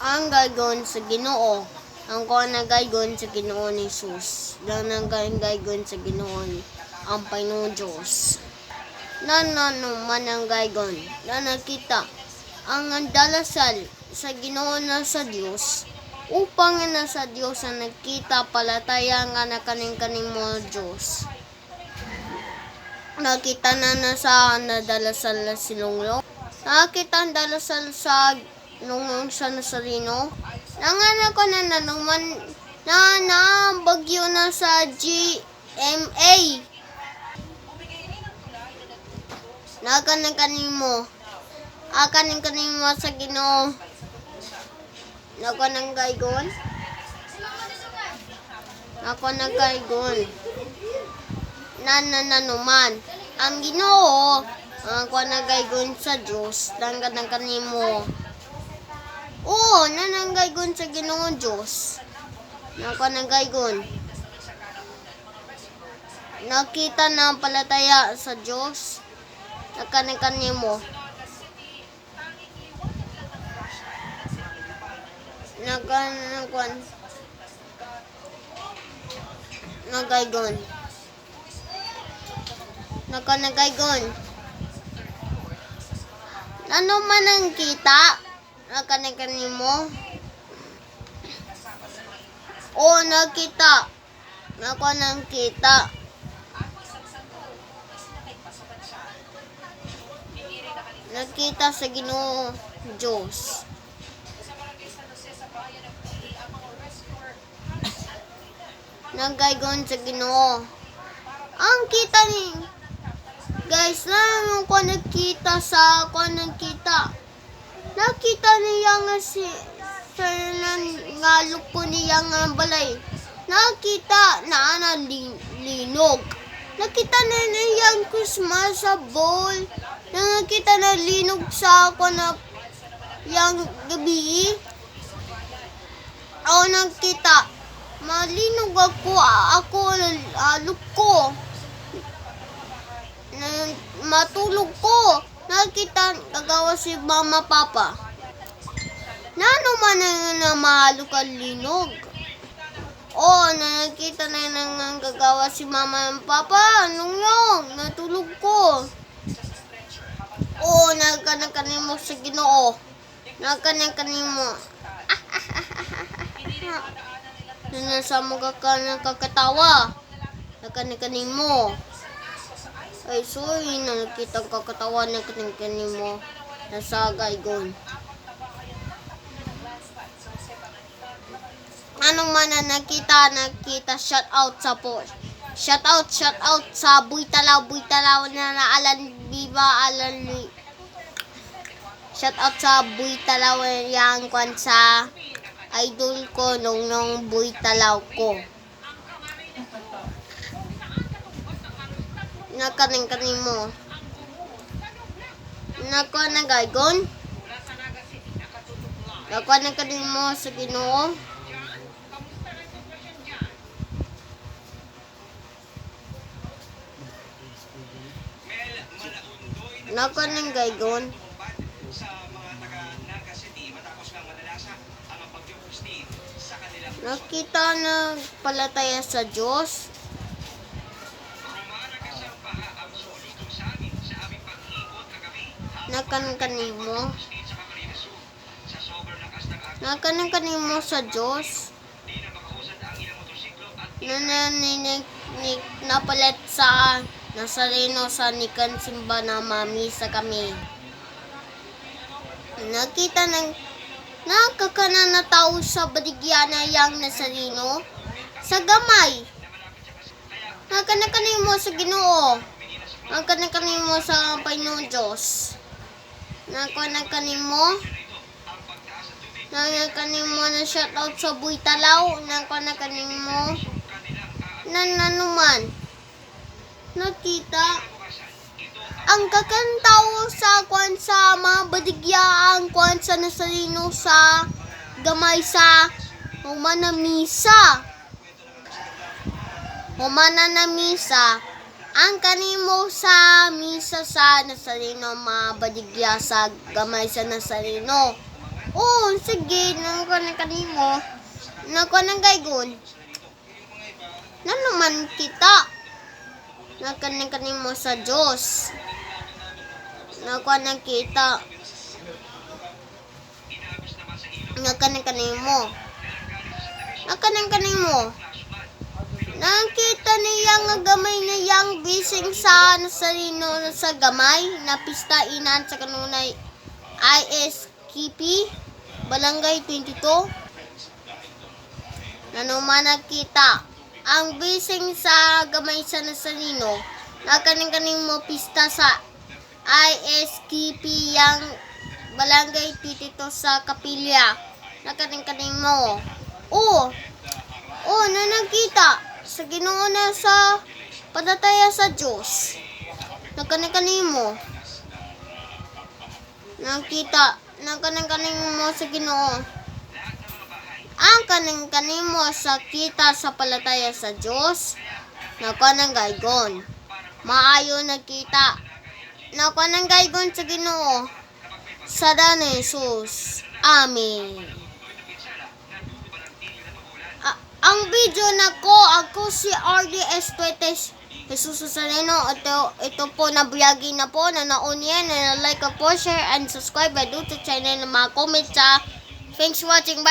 ang gaygon sa Ginoo. Ang kuha na gaygon sa Ginoo ni Jesus. Lang nang gaygon sa Ginoo ang Panginoon Diyos. Man ang gaygon. Na nakita ang dalasal sa Ginoo na sa Dios. Upang na sa Dios ang nagkita palataya nga na kaning mo Diyos. Nakita na sa nadalasal na silunglong. Nakita ang dalasal sa nung sa Nazareno. Nanganak ko na nanuman na bagyo na sa GMA. Nakanin mo. Akanin mo sa Ginoo. Nako nang gaygon. Nako nang gaygon. Nanuman. Ang Ginoo ang kuha na gaygon sa Diyos. Langgan kanimo. Oo, nananggaygon sa Ginoong Diyos. Nakananggaygon. Nakita na ang palataya sa Diyos. Nakanikanyo mo. Nagaygon. Nakanagaygon. Ano man ang kita? Nakanikanyo mo. O nakita. Nakanang kita. Nakita sa Ginoo Diyos. Nagaygon sa Ginoo. Ang kita ni guys, lang ko nakita sa nakita niya nga si nga lupo niya nga balay. Nakita na linog. Nakita na niyang Christmas sa ball. Nakita na linog sa ako na yang gabi. O nakita. Malinog ako lupo. Matulog ko. Nakita gagawa si mama papa. Nano man na mahalo ka linog. O nakita na nang gagawa si mama at papa. Anong yung natulog ko. O nagkanakanin mo sa Ginoo. Nagkanakanin mo. Nasa mo kakatawa. Nagkanakanin mo. Ay, sorry na nakita kakatawa ng kanin mo. Nasa gaygon. Anong man na nakita, shout out sa po. Shout out sa buitalaw na alan biba alan. Shout out sa buitalaw yang kwan sa idol ko nung buitalaw ko. Nakanin mo. Nakanagaygon. Nakanakanin mo sa Ginoo. Nakanagaygon. Nakita na palataya sa Diyos. Nakanin mo. Nakanin mo sa Diyos. Napalit sa Nazareno sa nikan simba na mami sa kami. Nakita ng nakakana na tao sa badigyana yang Nazareno sa gamay. Nakanin mo sa Ginoo. Nakanin mo sa Panginoon Diyos. Nakanin mo. Nakanin mo na shout out sa buitalaw. Nakanin mo. Nanuman. Nakita. Ang kakantaw sa kwan sa mga badigya ang kwan sa Nazareno sa gamay sa humana misa. Humana na misa. Ang kanimo sa misa sa Nazareno, mga badigya sa gamay sa Nazareno. Oo, sige, nang kanimo. Nako nang gaygon. Na naman kita. Nakanin mo sa Diyos. Nako nang kita. Nakanin mo. Nakanin mo. Nakita niya nga gamay na yang bising sa nasarino sa gamay na pista inan sa kanunay ISKP Barangay 22. Nanuman nakita ang bising sa gamay sa nasarino nakaning mo pista sa ISKP yang Barangay 22 sa Kapilya. Nakaning mo. Oo, na nakita sa Ginoo na sa padataya sa Diyos. Nakaning mo. Nakita, nakaning mo sa Ginoo. Ang kaning mo sa kita sa palataya sa Diyos. Nakanang gaygon. Maayo nakita. Nakanang gaygon sa Ginoo. Sa daan ni Jesus. Amen. Ang video na ako si RDS 20 Jesus Sareno. Ito po nabuyagi na po na naunyan na like po, share and subscribe. I do to channel na mga comment sa. Thanks for watching. Bye.